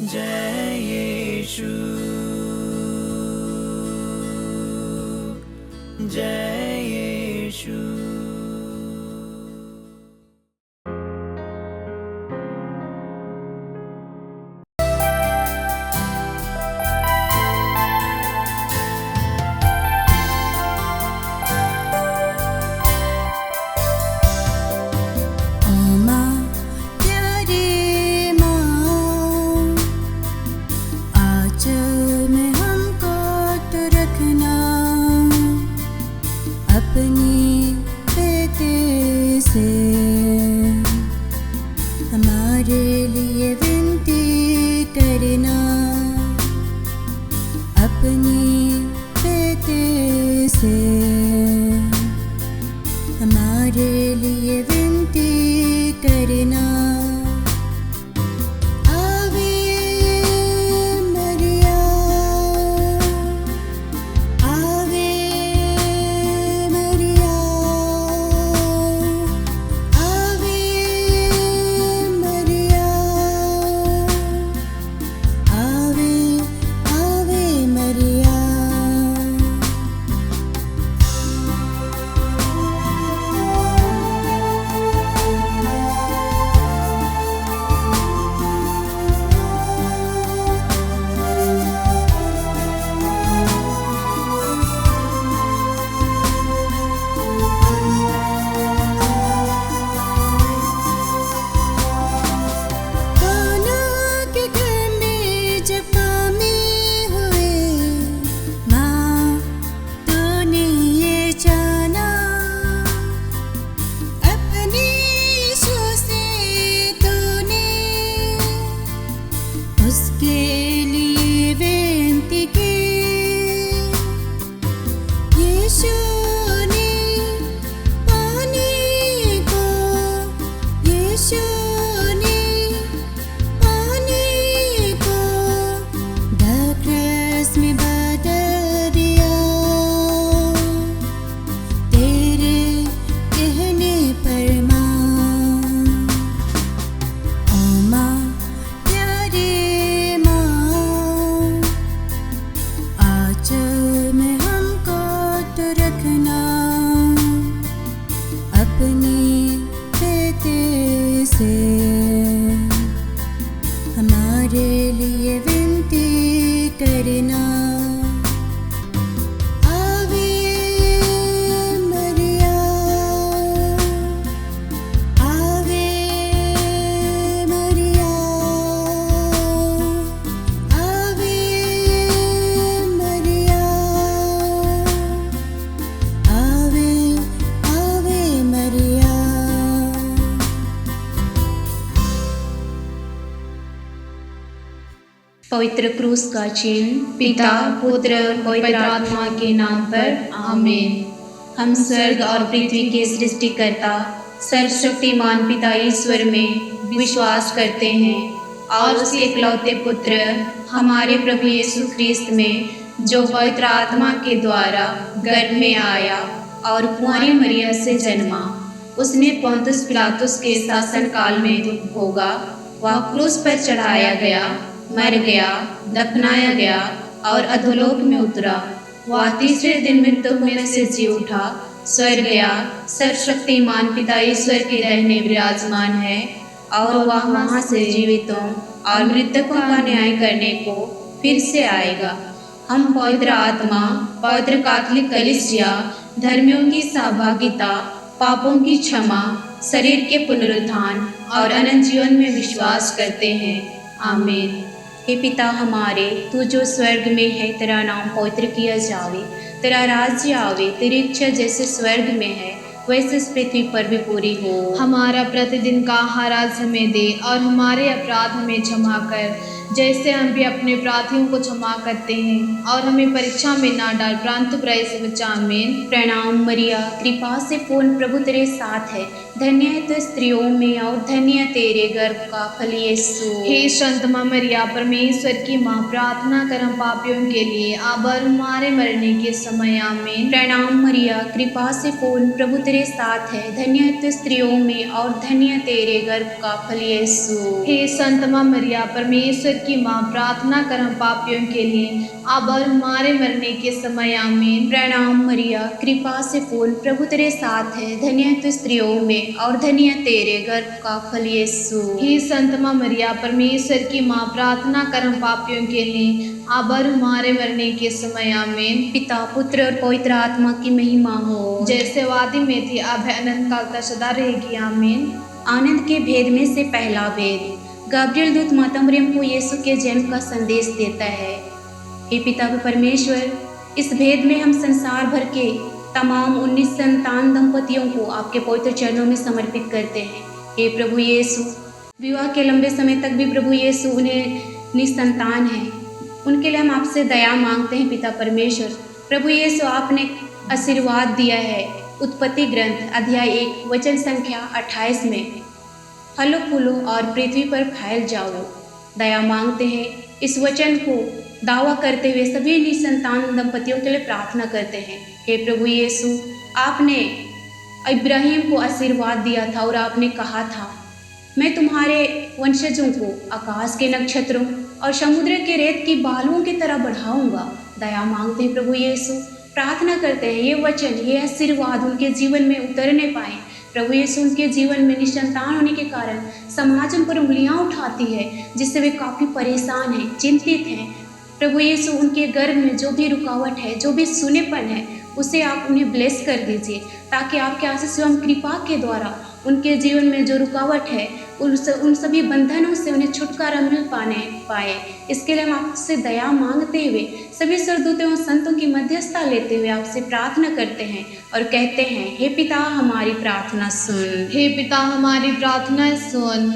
जय यीशु, जय यीशु। पवित्र क्रूस का चिन्ह। पिता, पुत्र, पवित्र आत्मा के नाम पर आमीन। हम स्वर्ग और पृथ्वी के सृष्टिकर्ता सर्वशक्तिमान पिता ईश्वर में विश्वास करते हैं और उसके इकलौते पुत्र हमारे प्रभु यीशु ख्रिस्त में, जो पवित्र आत्मा के द्वारा गर्भ में आया और कुंवारी मरिया से जन्मा। उसने पोंतुस पिलातुस के शासन काल में भोगा। वह क्रूस पर चढ़ाया गया, मर गया, दफनाया गया और अधोलोक में उतरा। वह तीसरे दिन मृतकों में से जी उठा, स्वर्ग गया, सर्वशक्तिमान पिता ईश्वर के दाहिने विराजमान है और वह वहां से जीवितों और मृतकों का न्याय करने को फिर से आएगा। हम पवित्र आत्मा, पवित्र कैथोलिक कलीसिया, धर्मियों की सहभागिता, पापों की क्षमा, शरीर के पुनरुत्थान और अनंत जीवन में विश्वास करते हैं। आमीन। हे पिता हमारे, तू जो स्वर्ग में है, तेरा नाम पवित्र किया जावे, तेरा राज्य आवे, तेरी इच्छा जैसे स्वर्ग में है वैसे इस पृथ्वी पर भी पूरी हो। हमारा प्रतिदिन का आहार आज हमें दे और हमारे अपराध हमें क्षमा कर, जैसे हम भी अपने अपराधियों को क्षमा करते हैं, और हमें परीक्षा में ना डाल परंतु बुराई से बचा। आमीन। प्रणाम मरिया, कृपा से पूर्ण प्रभु तेरे साथ है, धन्य है तू स्त्रियों में और धन्य तेरे गर्भ का फल यीशु। हे संत मां मरिया, परमेश्वर की माँ, प्रार्थना कर हम पापियों के लिए अब और हमारे मरने के समय। आमीन। प्रणाम मरिया, कृपा से पूर्ण प्रभु तेरे साथ है, धन्य है तू स्त्रियों में और धन्य तेरे गर्भ का फल यीशु। हे संत मां मरिया, परमेश्वर की माँ प्रार्थना कर हम पापियों के लिए अब और हमारे मरने के समय आमीन। प्रणाम मरिया, कृपा से पूर्ण, प्रभु तेरे साथ है, धन्य है तू स्त्रियों में और धन्य है तेरे गर्भ का फल यीशु। हे संत माँ मरिया, परमेश्वर की माँ प्रार्थना कर हम पापियों के लिए अब और हमारे मरने के समय आमीन। पिता, पुत्र और पवित्र आत्मा की महिमा हो, जैसे वादी में थी अब है अनंत काल तक सदा रहेगी आमीन। आनंद के भेद में से पहला भेद, गब्रिएल दूत माता मरियम को यीशु के जन्म का संदेश देता है। हे पिता परमेश्वर, इस भेद में हम संसार भर के तमाम 19 संतान दंपतियों को आपके पवित्र चरणों में समर्पित करते हैं। हे प्रभु यीशु, विवाह के लंबे समय तक भी प्रभु यीशु उन्हें निसंतान है, उनके लिए हम आपसे दया मांगते हैं। पिता परमेश्वर, प्रभु यीशु आपने आशीर्वाद दिया है उत्पत्ति ग्रंथ अध्याय 1 वचन संख्या 28 में, फलो फूलो और पृथ्वी पर फैल जाओ। दया मांगते हैं, इस वचन को दावा करते हुए सभी निसंतान दंपतियों के लिए प्रार्थना करते हैं। हे प्रभु यीशु, आपने इब्राहिम को आशीर्वाद दिया था और आपने कहा था, मैं तुम्हारे वंशजों को आकाश के नक्षत्रों और समुद्र के रेत की बालुओं की तरह बढ़ाऊंगा। दया मांगते हैं प्रभु यीशु, प्रार्थना करते हैं ये वचन, ये आशीर्वाद उनके जीवन में उतरने पाए। प्रभु यीशु, उनके जीवन में निसंतान होने के कारण समाज उन पर उंगलियां उठाती है, जिससे वे काफ़ी परेशान हैं, चिंतित हैं। प्रभु यीशु, उनके गर्भ में जो भी रुकावट है, जो भी सूनेपन है, उसे आप उन्हें ब्लेस कर दीजिए, ताकि आपके आशीष एवं कृपा के द्वारा उनके जीवन में जो रुकावट है उन सभी बंधनों से उन्हें छुटकारा मिल पाए। इसके लिए हम आपसे दया मांगते हुए सभी स्वर्गदूतों एवं संतों की मध्यस्थता लेते हुए आपसे प्रार्थना करते हैं और कहते हैं, हे पिता हमारी प्रार्थना सुन। हे पिता हमारी प्रार्थना सुन।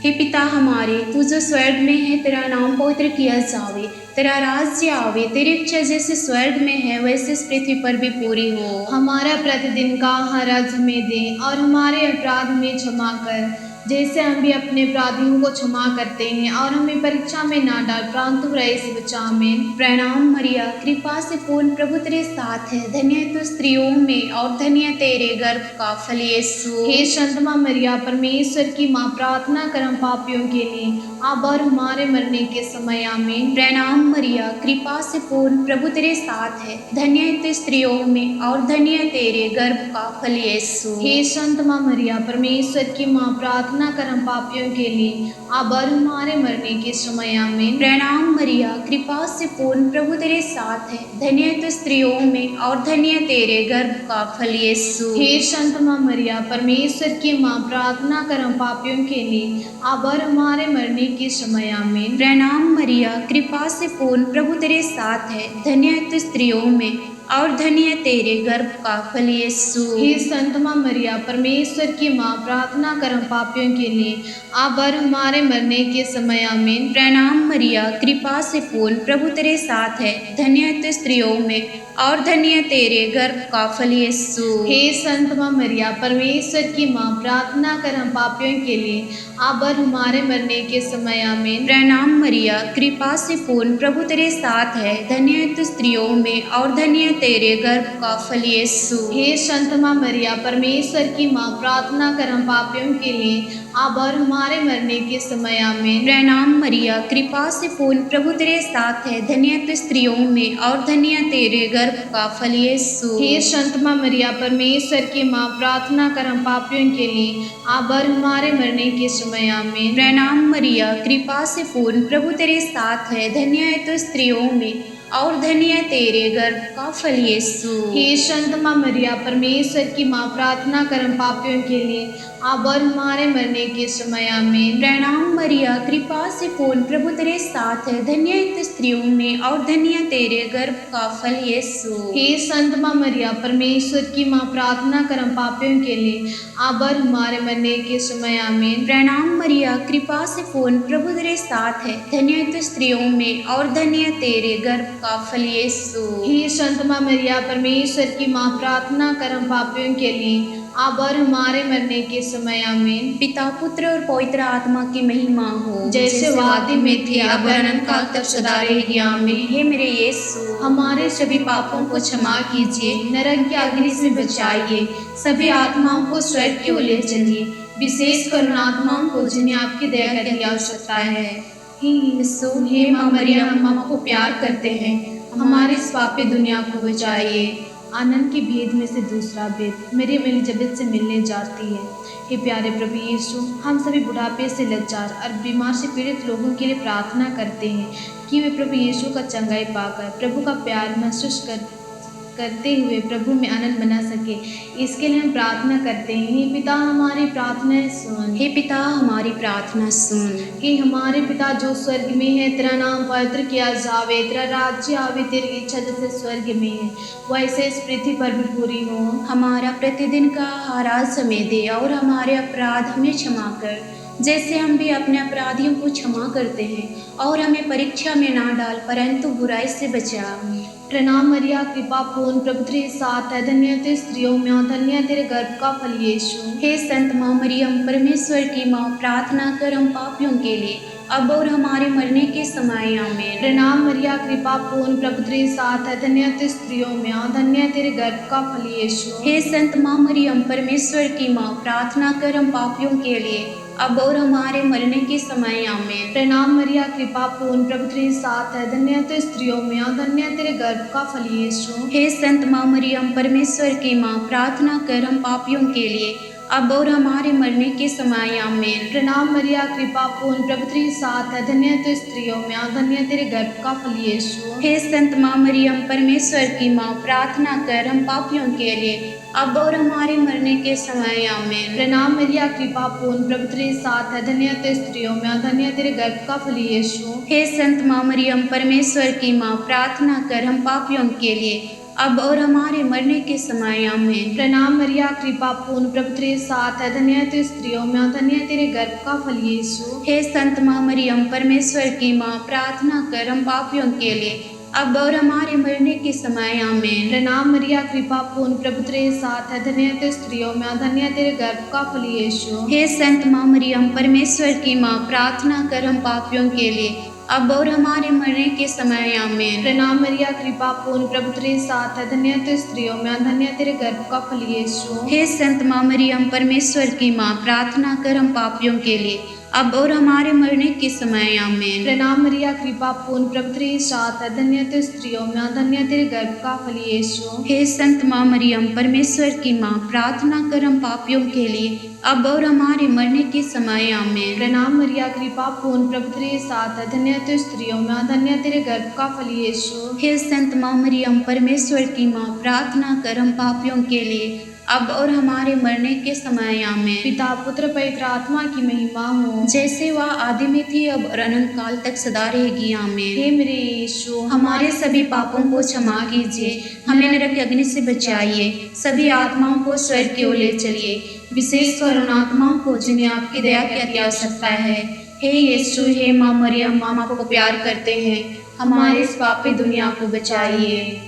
हे पिता हमारे, तू जो स्वर्ग में है, तेरा नाम पवित्र किया जावे, तेरा राज्य आवे, तेरी इच्छा जैसे स्वर्ग में है वैसे इस पृथ्वी पर भी पूरी हो। हमारा प्रतिदिन का आहार आज हमें दे और हमारे अपराध में क्षमा कर, जैसे हम भी अपने अपराधियों को क्षमा करते हैं, और हमें परीक्षा में ना डाल परंतु बुराई से बचा। आमीन। प्रणाम मरिया, कृपा से पूर्ण, प्रभु तेरे साथ है, धन्य है तू स्त्रियों में और धन्य है तेरे गर्भ का फल यीशु। हे संत माँ मरिया, परमेश्वर की माँ प्रार्थना कर हम पापियों के लिए अब और हमारे मरने के समय आमीन। प्रणाम मरिया, कृपा से पूर्ण, प्रभु तेरे साथ है, धन्य है तू स्त्रियों में और धन्य है तेरे गर्भ का फल यीशु। हे संत माँ मरिया, परमेश्वर की माँ प्रार्थना कर हम पापियों के लिए अब और हमारे मरने के समय आमीन। प्रणाम मरिया, कृपा से पूर्ण, प्रभु तेरे साथ है, धन्य है तू स्त्रियों में और धन्य है तेरे गर्भ का फल यीशु। हे संत माँ मरिया, परमेश्वर की माँ प्रार्थना कर हम पापियों के लिए अब और हमारे मरने के समय आमीन। प्रणाम मरिया, कृपा से पूर्ण, प्रभु तेरे साथ है, धन्य है तू स्त्रियों में और धन्य है तेरे गर्भ का फल यीशु। हे संत माँ मरिया, परमेश्वर की माँ प्रार्थना कर हम पापियों के लिए अब और हमारे मरने के समय आमीन। प्रणाम मरिया, कृपा से पूर्ण, प्रभु तेरे साथ है, धन्य है तू स्त्रियों में और धन्य है तेरे गर्भ का फल यीशु। हे संत माँ मरिया, परमेश्वर की माँ प्रार्थना कर हम पापियों के लिए अब और हमारे मरने के समय आमीन। प्रणाम मरिया, कृपा से पूर्ण, प्रभु तेरे साथ है, धन्य है तू स्त्रियों में और धन्य है तेरे गर्भ का फल यीशु। हे संत माँ मरिया, परमेश्वर की माँ प्रार्थना कर हम पापियों के लिए अब और हमारे मरने के समय आमीन। प्रणाम मरिया, कृपा से पूर्ण, प्रभु तेरे साथ है, धन्य है तू स्त्रियों में और धन्य है तेरे गर्भ का फल यीशु। हे संत माँ मरिया, परमेश्वर की माँ प्रार्थना कर हम पापियों के लिए अब और हमारे मरने के समय आमीन। प्रणाम मरिया, कृपा से पूर्ण, प्रभु तेरे साथ है, धन्य है तू स्त्रियों में और धन्य है तेरे गर्भ का फल यीशु। हे संत माँ मरिया, परमेश्वर की माँ प्रार्थना कर हम पापियों के लिए अब और हमारे मरने के समय आमीन। प्रणाम मरिया, कृपा से पूर्ण, प्रभु तेरे साथ है, धन्य है तू स्त्रियों में और धन्य है तेरे गर्भ का फल यीशु। हे संत माँ मरिया, परमेश्वर की माँ प्रार्थना कर हम पापियों के लिए अब और हमारे मरने के समय आमीन। प्रणाम मरिया, कृपा से पूर्ण, प्रभु तेरे साथ है, धन्य है तू स्त्रियों में और धन्य है तेरे गर्भ का फल यीशु। हे संत माँ मरिया, परमेश्वर की माँ प्रार्थना कर हम पापियों के लिए अब और हमारे मरने के समय आमीन। पिता, पुत्र और पवित्र आत्मा की महिमा हो, जैसे वादी में थी अब अनंत काल तक सदा रहेगी आमीन। हे मेरे यीशु, हमारे सभी पापों को क्षमा कीजिए, नरक की अग्नि से बचाइए, सभी आत्माओं को स्वर्ग की ओर ले चलिए, विशेष करुणात्माओं को जिन्हें आपकी दया की आवश्यकता है। हे यीशु, हे माँ मरियम, हम आपको प्यार करते हैं, हमारी इस पापी दुनिया को बचाइए। आनंद के भेद में से दूसरा भेद, मरियम एलिजबेथ से मिलने जाती है। हे प्यारे प्रभु यीशु, हम सभी बुढ़ापे से लाचार और बीमार से पीड़ित लोगों के लिए प्रार्थना करते हैं कि वे प्रभु यीशु का चंगाई पाकर प्रभु का प्यार महसूस करते हुए प्रभु में आनंद बना सके। इसके लिए हम प्रार्थना करते हैं। हे पिता, हमारी प्रार्थनाएं सुन। हे पिता, हमारी प्रार्थना सुन। कि हमारे पिता जो स्वर्ग में है, तेरा नाम पवित्र किया जावे, तेरा राज्य आवे, तेरी इच्छा जैसे स्वर्ग में है वैसे इस पृथ्वी पर भी पूरी हो। हमारा प्रतिदिन का आहार आज हमें दे और हमारे अपराध हमें क्षमा कर, जैसे हम भी अपने अपराधियों को क्षमा करते हैं, और हमें परीक्षा में ना डाल परंतु बुराई से बचा। प्रणाम मरिया, कृपा पूर्ण, प्रभु तेरे साथ है, धन्य तू स्त्रियों में और धन्य तेरे गर्भ का फल यीशु। हे संत माँ मरियम, परमेश्वर की माँ, प्रार्थना कर हम पापियों के लिए अब और हमारे मरने के समय आमीन। प्रणाम मरिया, कृपा पूर्ण, प्रभु तेरे साथ है, धन्य तू स्त्रियों में और धन्य तेरे गर्भ का फल यीशु। हे संत माँ मरियम, परमेश्वर की माँ, प्रार्थना कर हम पापियों के लिए अब और हमारे मरने के समय आमीन। प्रणाम मरिया, कृपा पूर्ण, प्रभु तेरे साथ है, धन्य तू स्त्रियों में और धन्य तेरे गर्भ का फल यीशु। हे संत माँ मरियम, परमेश्वर की माँ, प्रार्थना कर हम पापियों के लिए अब और हमारे मरने के समय आमीन। प्रणाम मरिया, कृपा पूर्ण, प्रभु तेरे साथ है, धन्य तू स्त्रियों में और धन्य तेरे गर्भ का फल यीशु। हे संत माँ मरियम, परमेश्वर की माँ, प्रार्थना कर हम पापियों के लिए अब और हमारे मरने के समय आमीन। प्रणाम मरिया, कृपा पूर्ण, प्रभु तेरे साथ है, धन्य तू स्त्रियों में और धन्य तेरे गर्भ का फल यीशु। हे संत माँ मरियम, परमेश्वर की माँ, प्रार्थना कर हम पापियों के लिए अब और हमारे मरने के समय आमीन। प्रणाम मरिया, कृपा पूर्ण, प्रभु तेरे साथ है, धन्य तू स्त्रियों में और धन्य तेरे गर्भ का फल यीशु। हे संत माँ मरियम, परमेश्वर की माँ, प्रार्थना कर हम पापियों के लिए अब और हमारे मरने के समय आमीन। प्रणाम मरिया, कृपा पूर्ण, प्रभु तेरे साथ है, धन्य तू स्त्रियों में और धन्य तेरे गर्भ का फल यीशु। हे संत माँ मरियम, परमेश्वर की माँ, प्रार्थना कर हम पापियों के लिए अब और हमारे मरने के समय आमीन। प्रणाम मरिया, कृपा पूर्ण, प्रभु तेरे साथ है, धन्य तू स्त्रियों में और धन्य तेरे गर्भ का फल यीशु। हे संत माँ मरियम, परमेश्वर की माँ, प्रार्थना कर हम पापियों के लिए अब और हमारे मरने के समय आमीन। प्रणाम मरिया, कृपा पूर्ण, प्रभु तेरे साथ है, धन्य तू स्त्रियों में और धन्य तेरे गर्भ का फल यीशु। हे संत माँ मरियम, परमेश्वर की माँ, प्रार्थना कर हम पापियों के लिए अब और हमारे मरने के समय आमीन। प्रणाम मरिया, कृपा पूर्ण, प्रभु तेरे साथ है, धन्य तू स्त्रियों में और धन्य तेरे गर्भ का फल यीशु। हे संत माँ मरियम, परमेश्वर की माँ, प्रार्थना कर हम पापियों के लिए अब और हमारे मरने के समय आमीन। पिता, पुत्र, पवित्र आत्मा की महिमा हो, जैसे वह आदि में थी अब और अनंत काल तक सदा रहेगी आमीन। हे मेरे यीशु, हमारे सभी पापों को क्षमा कीजिए, हमें नरक की अग्नि से बचाइए, सभी आत्माओं को स्वर्ग की ओर ले चलिए, विशेषकर उन आत्माओं को जिन्हें आपकी दया की अति आवश्यकता है। हे यीशु, हे माँ मरियम, हम आपको प्यार करते हैं, हमारे इस पापी दुनिया को बचाइए।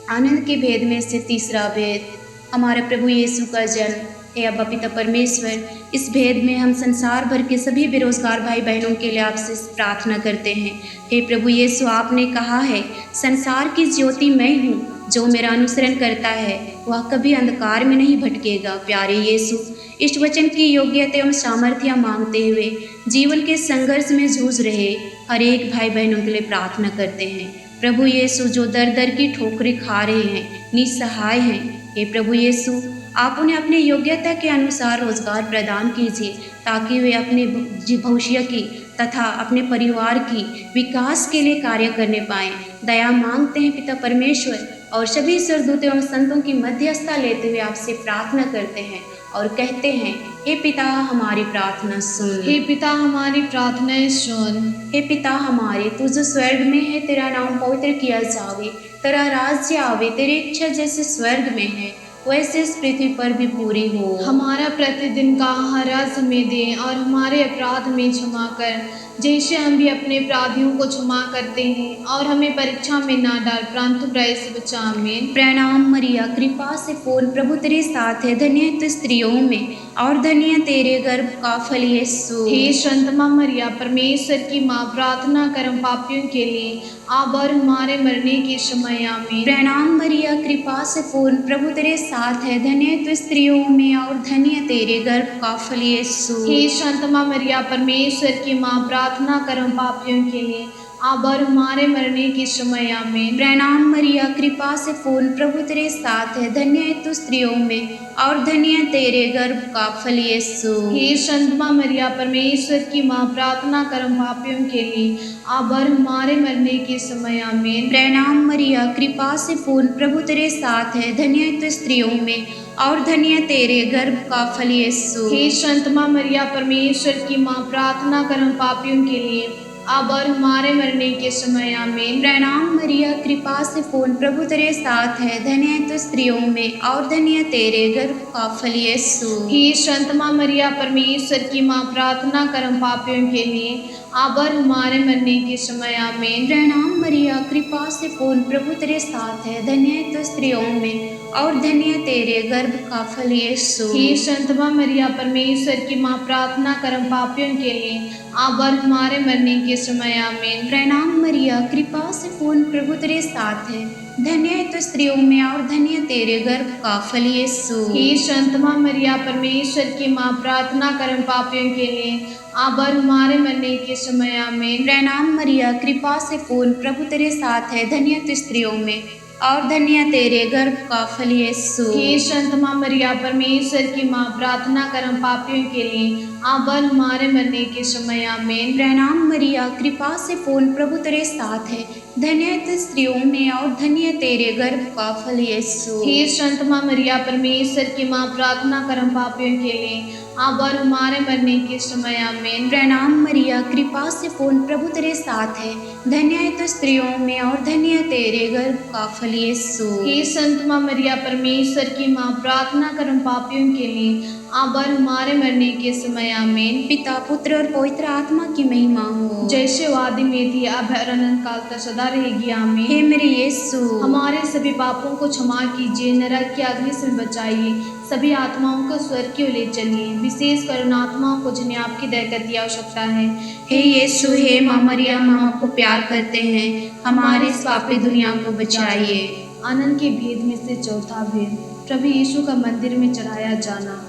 आनंद के भेद में से तीसरा भेद, हमारे प्रभु यीशु का जन्म। हे अब्बा पिता परमेश्वर, इस भेद में हम संसार भर के सभी बेरोजगार भाई बहनों के लिए आपसे प्रार्थना करते हैं। हे प्रभु यीशु, आपने कहा है, संसार की ज्योति मैं हूँ, जो मेरा अनुसरण करता है वह कभी अंधकार में नहीं भटकेगा। प्यारे यीशु, इस वचन की योग्यता एवं सामर्थ्य मांगते हुए जीवन के संघर्ष में जूझ रहे हर एक भाई बहनों के लिए प्रार्थना करते हैं। प्रभु यीशु, जो दर दर की ठोकरें खा रहे हैं, निसहाय हैं, हे प्रभु यीशु, आप उन्हें अपने योग्यता के अनुसार रोजगार प्रदान कीजिए, ताकि वे अपने भविष्य की तथा अपने परिवार की विकास के लिए कार्य करने पाएं। दया मांगते हैं पिता परमेश्वर, और सभी स्वर्गदूतों एवं संतों की मध्यस्थता लेते हुए आपसे प्रार्थना करते हैं और कहते हैं, हे पिता, हमारी प्रार्थना सुन। हे पिता, हमारी प्रार्थनाएं सुन। हे पिता हमारे, तू जो स्वर्ग में है, तेरा नाम पवित्र किया जावे, तेरा राज्य आवे, तेरी इच्छा जैसे स्वर्ग में है वैसे इस पृथ्वी पर भी पूरी हो। हमारा प्रतिदिन का आहार आज हमें दे और हमारे अपराध में क्षमा कर, जैसे हम भी अपने अपराधियों को क्षमा करते हैं, और हमें परीक्षा में ना डाल परंतु बुराई से बचा। आमीन। प्रणाम मरिया, कृपा से पूर्ण, प्रभु तेरे साथ है, धन्य तू स्त्रियों में और धन्य तेरे गर्भ का फल यीशु। हे संत माँ मरिया, परमेश्वर की माँ, प्रार्थना कर हम पापियों के लिए अब और हमारे मरने के समय। आमीन। प्रणाम मरिया, कृपा से पूर्ण, प्रभु तेरे साथ है, धन्य तू स्त्रियों में और धन्य तेरे गर्भ का फल यीशु। हे संत माँ मरिया, परमेश्वर की माँ, प्रार्थना कर हम पापियों के लिए अब और हमारे मरने के समय आमीन। प्रणाम मरिया, कृपा से पूर्ण, प्रभु तेरे साथ है, धन्य है तू स्त्रियों में और धन्य है तेरे गर्भ का फल यीशु। हे संत माँ मरिया, परमेश्वर की माँ, प्रार्थना कर हम पापियों के लिए अब और हमारे मरने के समय आमीन। प्रणाम मरिया, कृपा से पूर्ण, प्रभु तेरे साथ है, धन्य है तू स्त्रियों में और धन्य है तेरे गर्भ का फल यीशु। हे संत माँ मरिया, परमेश्वर की माँ, प्रार्थना कर हम पापियों के लिए अब और हमारे मरने के समय आमीन। प्रणाम मरिया, कृपा से पूर्ण, प्रभु तेरे साथ है, धन्य है तू स्त्रियों में और धन्य है तेरे गर्भ का फल यीशु। हे संत माँ मरिया, परमेश्वर की माँ, प्रार्थना कर हम पापियों के लिए अब और हमारे मरने के समय आमीन। प्रणाम मरिया, कृपा से पूर्ण, प्रभु तेरे साथ है, धन्य है तू स्त्रियों में और धन्य है तेरे गर्भ का फल यीशु। हे संत माँ मरिया, परमेश्वर की माँ, प्रार्थना कर हम पापियों के लिए अब और हमारे मरने के समय आमीन। प्रणाम मरिया, कृपा से पूर्ण, प्रभु तेरे साथ है, धन्य है तू स्त्रियों में और धन्य है तेरे गर्भ का फल यीशु। हे संत माँ मरिया, परमेश्वर की माँ, प्रार्थना कर हम पापियों के लिए अब और हमारे मरने के समय आमीन। प्रणाम मरिया, कृपा से पूर्ण, प्रभु तेरे साथ है, धन्य है तू स्त्रियों में और धन्य है तेरे गर्भ का फल यीशु। हे संत माँ मरिया, परमेश्वर की माँ, प्रार्थना कर हम पापियों के लिए अब और हमारे मरने के समय आमीन। प्रणाम मरिया, कृपा से पूर्ण, प्रभु तेरे साथ है, धन्य है तू स्त्रियों में और धन्य है तेरे गर्भ का फल यीशु। हे संत माँ मरिया, परमेश्वर की माँ, प्रार्थना कर हम पापियों के लिए अब और हमारे मरने के समय आमीन। प्रणाम मरिया, कृपा से पूर्ण, प्रभु तेरे साथ है, धन्य है तू स्त्रियों में और धन्य है तेरे गर्भ का फल यीशु। हे संत माँ मरिया, परमेश्वर की माँ, प्रार्थना कर हम पापियों के लिए अब और हमारे मरने के समय आमीन। पिता, पुत्र और पवित्र आत्मा की महिमा हो, जैसे वादी में थी अब और अनंत काल तक सदा रहेगी आमीन। हे मेरे यीशु, हमारे सभी पापों को क्षमा कीजिए, नरक की अग्नि से बचाइए, सभी आत्माओं को स्वर्ग की ओर ले चलिए, विशेष करुणात्माओं को जिन्हें आपकी दया की आवश्यकता है। हे यीशु, हे माँ मरियम, हम आपको प्यार करते हैं, हमारे इस पापी दुनिया को बचाइए। आनंद के भेद में से चौथा भेद, प्रभु यीशु का मंदिर में चढ़ाया जाना।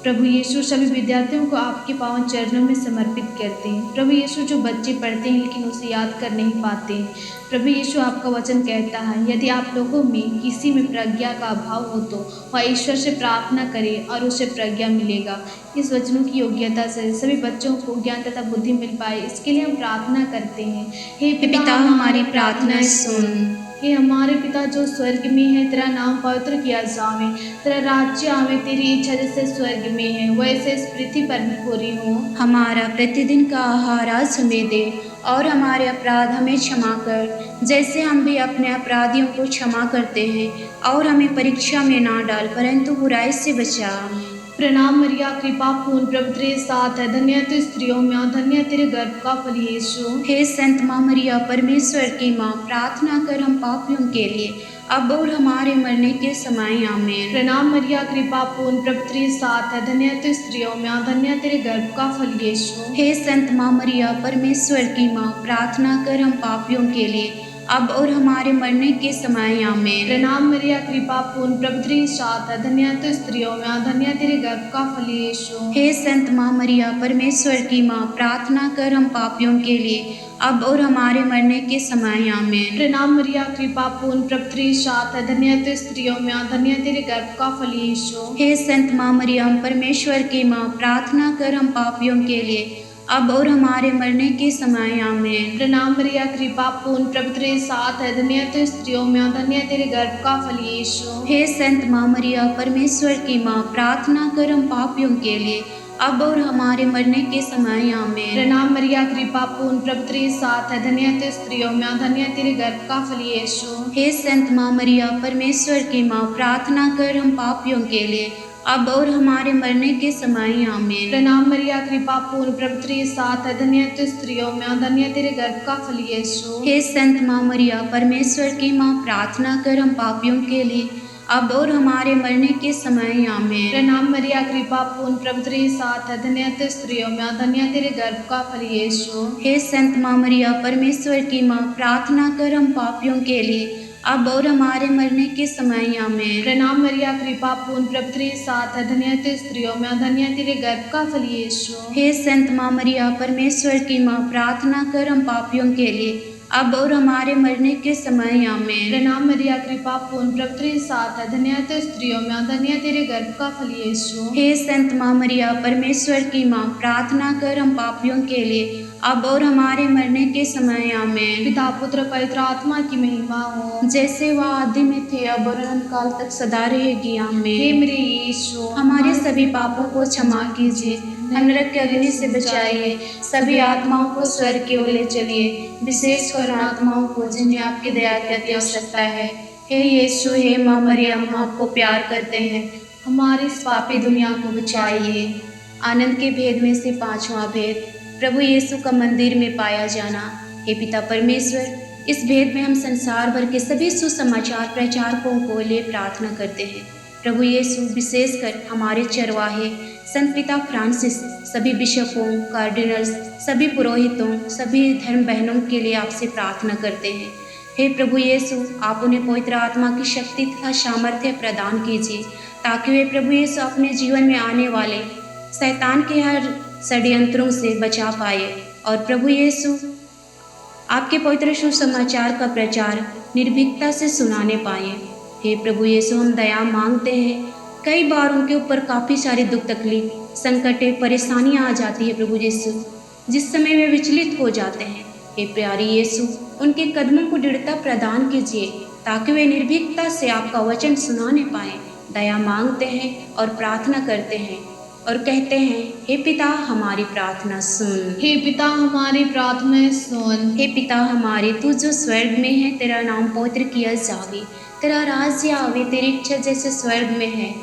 प्रभु यीशु सभी विद्यार्थियों को आपके पावन चरणों में समर्पित करते हैं। प्रभु यीशु जो बच्चे पढ़ते हैं लेकिन उसे याद कर नहीं पाते हैं, प्रभु यीशु आपका वचन कहता है, यदि आप लोगों में किसी में प्रज्ञा का अभाव हो तो वह ईश्वर से प्रार्थना करे और उसे प्रज्ञा मिलेगा। इस वचनों की योग्यता से सभी बच्चों को ज्ञान तथा बुद्धि मिल पाए, इसके लिए हम प्रार्थना करते हैं। हे पिता, हमारी प्रार्थना सुन। हे हमारे पिता जो स्वर्ग में है, तेरा नाम पवित्र किया जावे, तेरा राज्य आवे, तेरी इच्छा जैसे स्वर्ग में है वैसे इस पृथ्वी पर भी पूरी हो। हमारा प्रतिदिन का आहार आज हमें दे और हमारे अपराध हमें क्षमा कर, जैसे हम भी अपने अपराधियों को क्षमा करते हैं, और हमें परीक्षा में ना डाल परंतु बुराई से बचा। प्रणाम मरिया, कृपा पूर्ण, प्रभु तेरे साथ है, धन्य है तू स्त्रियों में और धन्य है तेरे गर्भ का फल यीशु। हे संत माँ मरिया, परमेश्वर की माँ, प्रार्थना कर हम पापियों के लिए अब और हमारे मरने के समय आमीन। प्रणाम मरिया, कृपा पूर्ण, प्रभु तेरे साथ है, धन्य है तू स्त्रियों में और धन्य है तेरे गर्भ का फल यीशु। हे संत माँ मरिया, परमेश्वर की माँ, प्रार्थना कर हम पापियों के लिए अब और हमारे मरने के समय आमीन। प्रणाम मरिया, कृपा पूर्ण, प्रभु तेरे साथ है, धन्य है तू स्त्रियों में और धन्य है तेरे गर्भ का फल यीशु। हे संत माँ मरिया, परमेश्वर की माँ, प्रार्थना कर हम पापियों के लिए अब और हमारे मरने के समय आमीन। प्रणाम मरिया, कृपा पूर्ण, प्रभु तेरे साथ है, धन्य है तू स्त्रियों में और धन्य है तेरे गर्भ का फल यीशु। हे संत माँ मरियम, परमेश्वर की माँ, प्रार्थना कर हम पापियों के लिए अब और हमारे मरने के समय आमीन। प्रणाम मरिया, कृपा पूर्ण, प्रभु तेरे साथ है, धन्य है तू स्त्रियों में और धन्य है तेरे गर्भ का फल यीशु। हे संत माँ मरिया, परमेश्वर की माँ, प्रार्थना कर हम पापियों के लिए अब और हमारे मरने के समय आमीन। प्रणाम मरिया, कृपा पूर्ण, प्रभु तेरे साथ है, धन्य है तू स्त्रियों में और धन्य है तेरे गर्भ का फल यीशु। हे संत माँ मरिया, परमेश्वर की माँ, प्रार्थना कर हम पापियों के लिए अब और हमारे मरने के समय आमीन। प्रणाम मरिया, कृपा पूर्ण, प्रभु तेरे साथ है, धन्य है तू स्त्रियों में और धन्य है तेरे गर्भ का फल यीशु। हे संत माँ मरिया, परमेश्वर की माँ, प्रार्थना कर हम पापियों के लिए अब और हमारे मरने के समय आमीन। प्रणाम मरिया, कृपा पूर्ण, प्रभु तेरे साथ है, धन्य है तू स्त्रियों में और धन्य है तेरे गर्भ का फल यीशु। हे संत माँ मरिया, परमेश्वर की माँ, प्रार्थना कर हम पापियों के लिए अब और हमारे मरने के समय आमीन। प्रणाम मरिया, कृपा पूर्ण, प्रभु तेरे साथ है, धन्य है तू स्त्रियों में और धन्य है तेरे गर्भ का फल यीशु। हे संत माँ मरिया, परमेश्वर की माँ, प्रार्थना कर हम पापियों के लिए, अब और हमारे मरने के समय आमीन। प्रणाम मरिया, कृपा पूर्ण, प्रभु तेरे साथ है, धन्य है तू स्त्रियों में और धन्य है तेरे गर्भ का फल यीशु। हे संत माँ मरिया, परमेश्वर की माँ, प्रार्थना कर हम पापियों के लिए, अब और हमारे मरने के समय आमीन। पिता पुत्र पवित्र आत्मा की महिमा हो, जैसे वह आदि में थे, अब और अनंत काल तक सदा रहेगी हे आमीन। मेरे यीशु, हमारे सभी पापों को क्षमा कीजिए, हम नरक के अग्नि से बचाइए, सभी आत्माओं को स्वर्ग की ओर ले चलिए, विशेषकर आत्माओं को जिन्हें आपकी दया की अति आवश्यकता है। हे यीशु, हे माँ मरियम, हम आपको प्यार करते हैं, हमारी इस पापी दुनिया को बचाइए। आनंद के भेद में से पांचवा भेद, प्रभु यीशु का मंदिर में पाया जाना। हे पिता परमेश्वर, इस भेद में हम संसार भर के सभी सुसमाचार प्रचारकों को लिए प्रार्थना करते हैं। प्रभु यीशु, विशेषकर हमारे चरवाहे संत पिता फ्रांसिस, सभी बिशपों, कार्डिनल्स, सभी पुरोहितों, सभी धर्म बहनों के लिए आपसे प्रार्थना करते हैं। हे प्रभु यीशु, आप उन्हें पवित्र आत्मा की शक्ति तथा सामर्थ्य प्रदान कीजिए, ताकि वे प्रभु यीशु अपने जीवन में आने वाले शैतान के हर षड्यंत्रों से बचा पाए और प्रभु यीशु आपके पवित्र सुसमाचार का प्रचार निर्भीकता से सुनाने पाए। हे प्रभु यीशु, हम दया मांगते हैं, कई बार उनके ऊपर काफ़ी सारी दुख तकलीफ, संकटें, परेशानियां आ जाती है प्रभु यीशु, जिस समय वे विचलित हो जाते हैं। हे प्यारी यीशु, उनके कदमों को दृढ़ता प्रदान कीजिए, ताकि वे निर्भीकता से आपका वचन सुनाने पाए। दया मांगते हैं और प्रार्थना करते हैं और कहते हैं, हे पिता हमारी प्रार्थना सुन। हे पिता हमारी प्रार्थना सुन। हे पिता हमारे, तू जो स्वर्ग में है, तेरा नाम पवित्र किया जावे, तेरा राज्य आवे, तेरी इच्छा जैसे स्वर्ग में है